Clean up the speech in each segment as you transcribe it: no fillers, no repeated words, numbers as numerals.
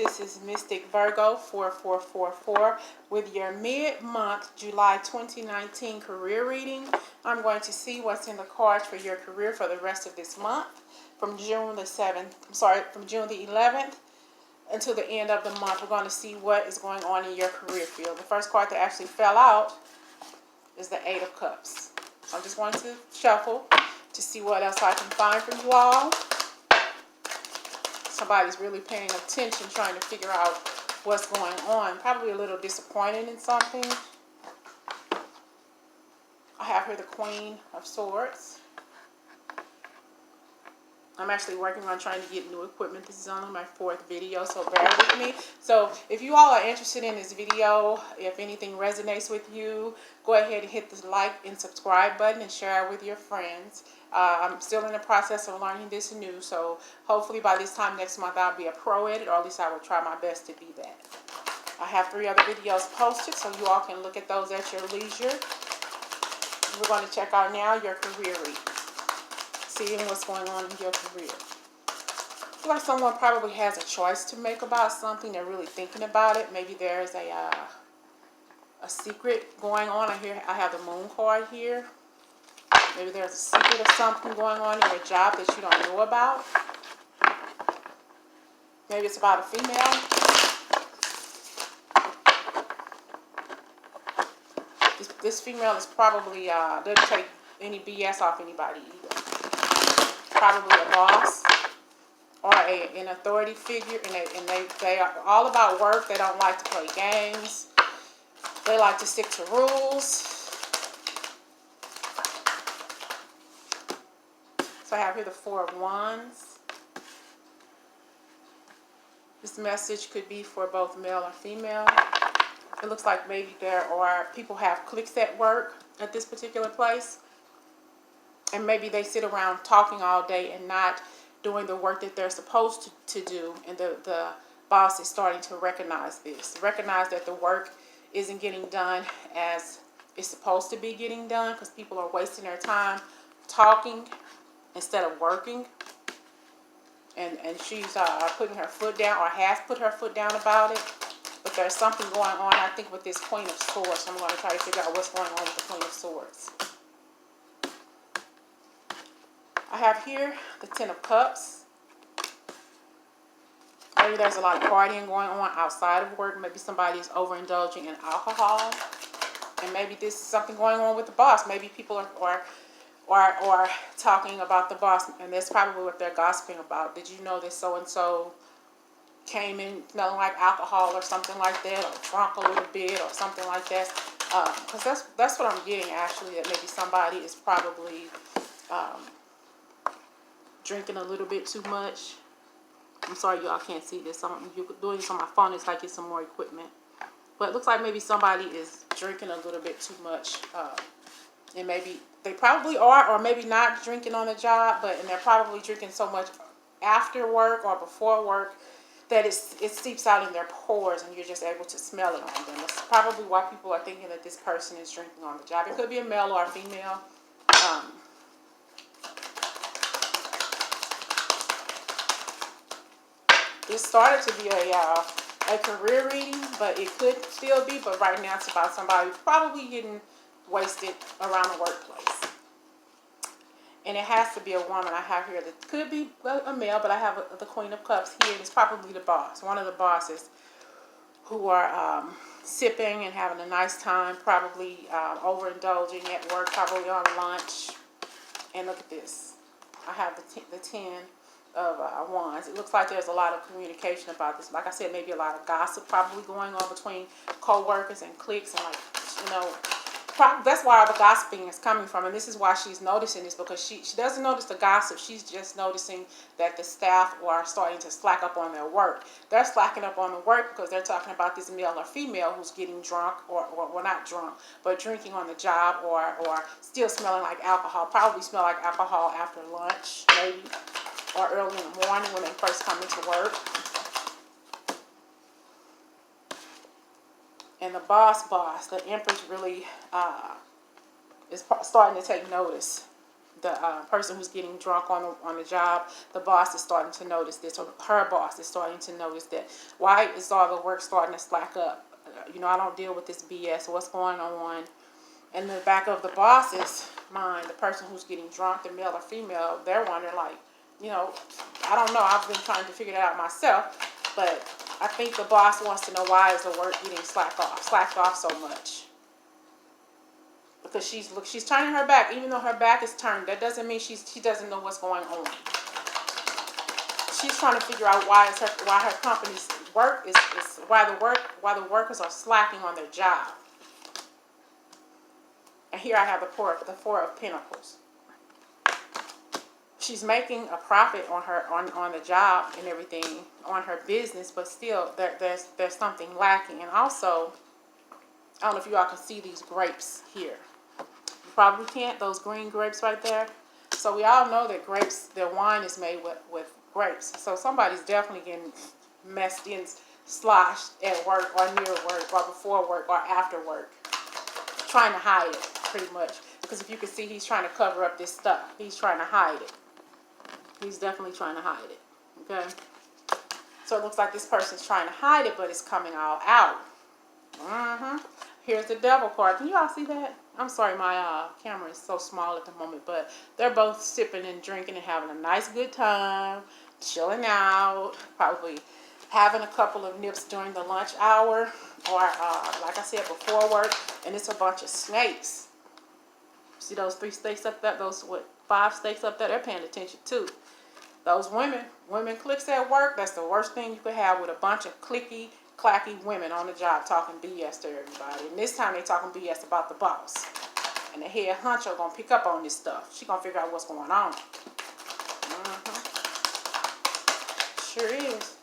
This is Mystic Virgo 4444 with your mid-month July 2019 career reading. I'm going to see what's in the cards for your career for the rest of this month from June the 11th until the end of the month. We're going to see what is going on in your career field. The first card that actually fell out is the Eight of Cups. So I'm just going to shuffle to see what else I can find for you all. Somebody's really paying attention, trying to figure out what's going on. Probably a little disappointed in something. I have here the Queen of Swords. I'm actually working on trying to get new equipment. This is only my 4th video, so bear with me. So if you all are interested in this video, if anything resonates with you, go ahead and hit the like and subscribe button and share it with your friends. I'm still in the process of learning this new, so hopefully by this time next month I'll be a pro at it, or at least I will try my best to be that. I have 3 other videos posted, so you all can look at those at your leisure. We're going to check out now your career reading. Seeing what's going on in your career. I feel like someone probably has a choice to make about something. They're really thinking about it. Maybe there's a secret going on. I have the Moon card here. Maybe there's a secret of something going on in your job that you don't know about. Maybe it's about a female. This female is probably doesn't take any BS off anybody either. Probably a boss or an authority figure, and they are all about work. They don't like to play games. They like to stick to rules. So I have here the 4 of Wands. This message could be for both male or female. It looks like maybe there are people have cliques at work at this particular place. And maybe they sit around talking all day and not doing the work that they're supposed to do. And the boss is starting to recognize this. Recognize that the work isn't getting done as it's supposed to be getting done, because people are wasting their time talking instead of working. And she's putting her foot down, or has put her foot down about it. But there's something going on, I think, with this Queen of Swords. So I'm going to try to figure out what's going on with the Queen of Swords. I have here the 10 of Cups. Maybe there's a lot of partying going on outside of work. Maybe somebody is overindulging in alcohol. And maybe this is something going on with the boss. Maybe people are talking about the boss, and that's probably what they're gossiping about. Did you know that so-and-so came in smelling like alcohol or something like that, or drunk a little bit or something like that? Because that's what I'm getting, actually, that maybe somebody is probably drinking a little bit too much. I'm sorry y'all can't see this. You're doing this on my phone. It's like it's some more equipment. But it looks like maybe somebody is drinking a little bit too much. And maybe they probably are, or maybe not drinking on the job, and they're probably drinking so much after work or before work that it seeps out in their pores, and you're just able to smell it on them. That's probably why people are thinking that this person is drinking on the job. It could be a male or a female. This started to be a career reading, but it could still be. But right now it's about somebody probably getting wasted around the workplace. And it has to be a woman. I have here that could be a male, but I have the Queen of Cups here. And it's probably the boss, one of the bosses who are sipping and having a nice time, probably overindulging at work, probably on lunch. And look at this. I have the 10 of Wands. It looks like there's a lot of communication about this. Like I said, maybe a lot of gossip probably going on between co-workers and cliques, and, like, you know, that's where all the gossiping is coming from. And this is why she's noticing this, because she doesn't notice the gossip. She's just noticing that the staff are starting to slack up on their work. They're slacking up on the work because they're talking about this male or female who's getting drunk, or well, not drunk, but drinking on the job, or still smelling like alcohol. Probably smell like alcohol after lunch, maybe, or early in the morning when they first come into work. And the boss, the Empress, really is starting to take notice the person who's getting drunk on the job, the boss is starting to notice this, or her boss is starting to notice that. Why is all the work starting to slack up? I don't deal with this BS. What's going on? In the back of the boss's mind, the person who's getting drunk, the male or female, they're wondering like, I don't know. I've been trying to figure that out myself, but I think the boss wants to know why is the work getting slacked off so much. Because she's turning her back, even though her back is turned. That doesn't mean she doesn't know what's going on. She's trying to figure out why her company's work is why the workers are slacking on their job. And here I have the Four of Pentacles. She's making a profit on the job and everything, on her business, but still there's something lacking. And also, I don't know if you all can see these grapes here. You probably can't. Those green grapes right there. So we all know that their wine is made with grapes. So somebody's definitely getting messed in, sloshed at work or near work or before work or after work, trying to hide it pretty much. Because if you can see, he's trying to cover up this stuff. He's trying to hide it. He's definitely trying to hide it. Okay. So it looks like this person's trying to hide it, but it's coming all out. Here's the Devil card. Can you all see that? I'm sorry, my camera is so small at the moment, but they're both sipping and drinking and having a nice good time, chilling out, probably having a couple of nips during the lunch hour, or like I said, before work. And it's a bunch of snakes. See those 3 snakes up there? Those 5 snakes up there? They're paying attention too. Those women clicks at work. That's the worst thing you could have, with a bunch of clicky, clacky women on the job talking BS to everybody. And this time they talking BS about the boss. And the head honcho gonna pick up on this stuff. She gonna figure out what's going on. Sure is.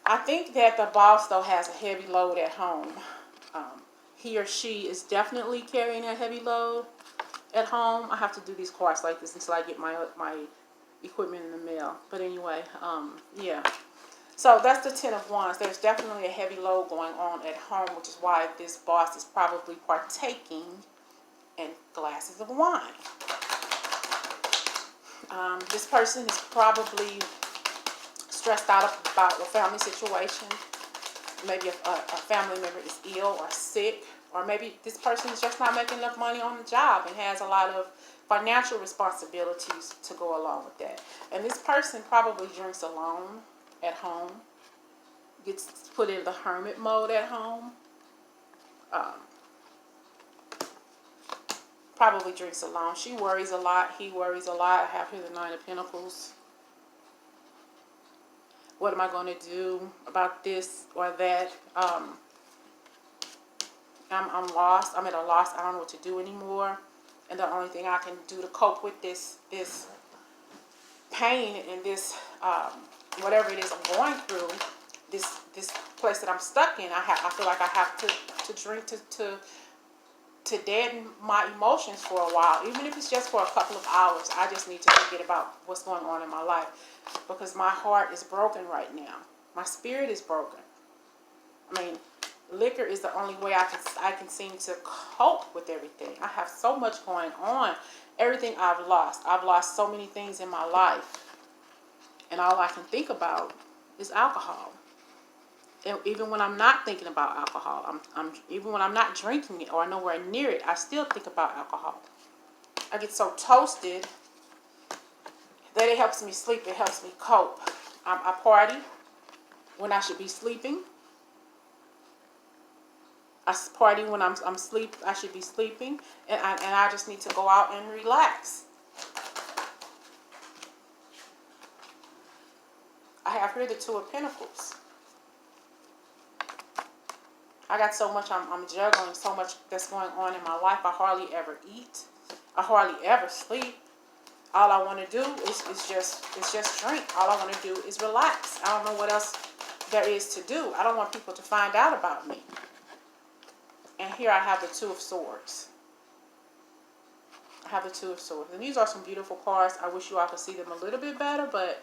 I think that the boss, though, has a heavy load at home. He or she is definitely carrying a heavy load at home. I have to do these cards like this until I get my equipment in the mail. But anyway, yeah. So that's the 10 of Wands. There's definitely a heavy load going on at home, which is why this boss is probably partaking in glasses of wine. This person is probably stressed out about a family situation. Maybe a family member is ill or sick, or maybe this person is just not making enough money on the job and has a lot of financial responsibilities to go along with that. And this person probably drinks alone at home, gets put in the hermit mode at home. Probably drinks alone. She worries a lot. He worries a lot. I have here the 9 of Pentacles. What am I going to do about this or that? I'm lost. I'm at a loss. I don't know what to do anymore. And the only thing I can do to cope with this pain and this whatever it is I'm going through, this place that I'm stuck in, I feel like I have to drink to deaden my emotions for a while, even if it's just for a couple of hours. I just need to forget about what's going on in my life, because my heart is broken right now. My spirit is broken. I mean, liquor is the only way I can seem to cope with everything. I have so much going on. Everything I've lost. I've lost so many things in my life, and all I can think about is alcohol. And even when I'm not thinking about alcohol, even when I'm not drinking it or nowhere near it, I still think about alcohol. I get so toasted that it helps me sleep. It helps me cope. I party when I should be sleeping. I party when I'm sleep. I should be sleeping, and I just need to go out and relax. I have here the 2 of Pentacles. I got so much, I'm juggling so much that's going on in my life. I hardly ever eat. I hardly ever sleep. All I want to do is just drink. All I want to do is relax. I don't know what else there is to do. I don't want people to find out about me. And here I have the 2 of Swords. I have the 2 of Swords. And these are some beautiful cards. I wish you all could see them a little bit better, but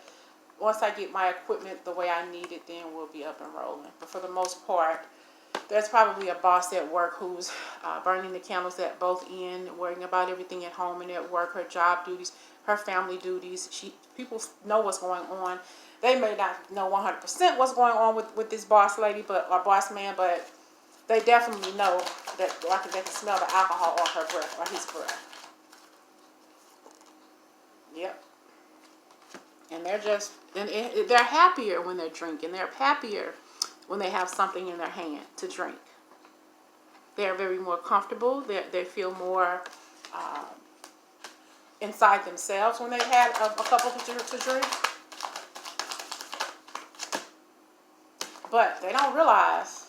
once I get my equipment the way I need it, then we'll be up and rolling. But for the most part, There's probably a boss at work who's burning the candles at both ends, worrying about everything at home and at work, her job duties, her family duties. People know what's going on. They may not know 100% what's going on with this boss lady, or boss man, but they definitely know that they can smell the alcohol on her breath or his breath. Yep. And they're happier when they're drinking. They're happier when they have something in their hand to drink. They're very more comfortable. They feel more inside themselves when they've had a couple to drink. But they don't realize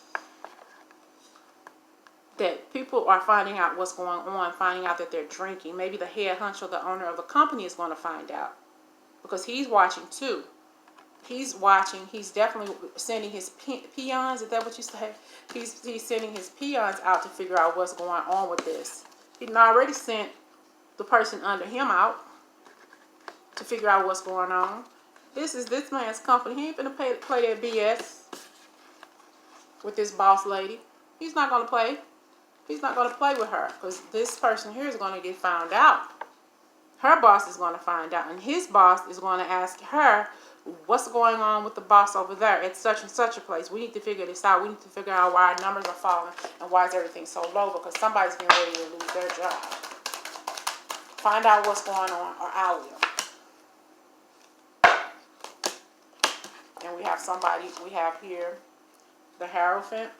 that people are finding out what's going on, finding out that they're drinking. Maybe the head honcho, the owner of the company, is going to find out because he's watching too. He's watching. He's definitely sending his peons. Is that what you say? He's sending his peons out to figure out what's going on with this. He already sent the person under him out to figure out what's going on. This is this man's company. He ain't gonna play that BS with this boss lady. He's not gonna play. He's not gonna play with her because this person here is gonna get found out. Her boss is gonna find out, and his boss is gonna ask her, what's going on with the boss over there at such and such a place? We need to figure this out. We need to figure out why our numbers are falling and why is everything so low, because somebody's getting ready to lose their job. Find out what's going on, or I will. And we have here the Hierophant.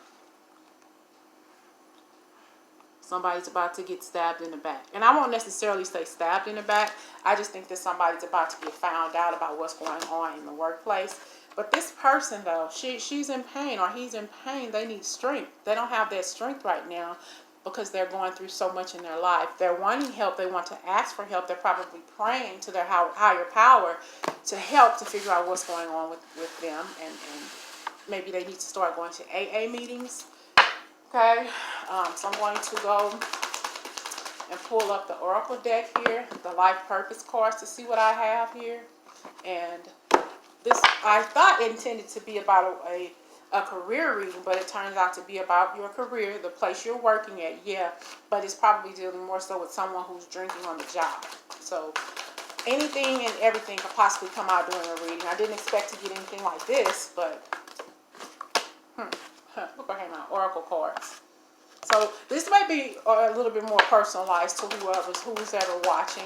Somebody's about to get stabbed in the back. And I won't necessarily say stabbed in the back. I just think that somebody's about to get found out about what's going on in the workplace. But this person, though, she's in pain or he's in pain. They need strength. They don't have that strength right now because they're going through so much in their life. They're wanting help. They want to ask for help. They're probably praying to their higher power to help to figure out what's going on with them. And maybe they need to start going to AA meetings. Okay, so I'm going to go and pull up the Oracle deck here, the Life Purpose cards, to see what I have here. And this, I thought it intended to be about a career reading, but it turns out to be about your career, the place you're working at, yeah. But it's probably dealing more so with someone who's drinking on the job. So anything and everything could possibly come out during a reading. I didn't expect to get anything like this, but look at my Oracle cards. So this might be a little bit more personalized to who's ever watching.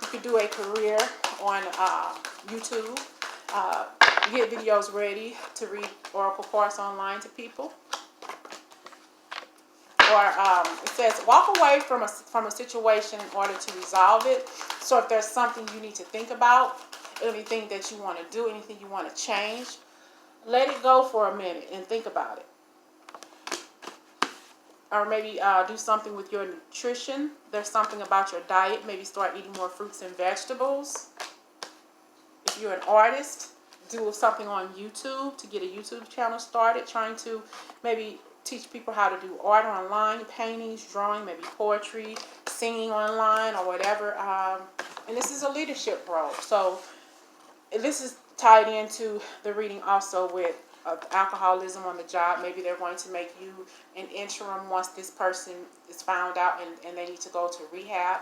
You could do a career on YouTube. Get videos ready to read Oracle cards online to people. Or it says walk away from a situation in order to resolve it. So if there's something you need to think about, anything that you want to do, anything you want to change, let it go for a minute and think about it. Or maybe do something with your nutrition. There's something about your diet. Maybe start eating more fruits and vegetables. If you're an artist, do something on YouTube to get a YouTube channel started. Trying to maybe teach people how to do art online, paintings, drawing, maybe poetry, singing online or whatever. And this is a leadership role. So this is tied into the reading also with alcoholism on the job. Maybe they're going to make you an interim once this person is found out and they need to go to rehab.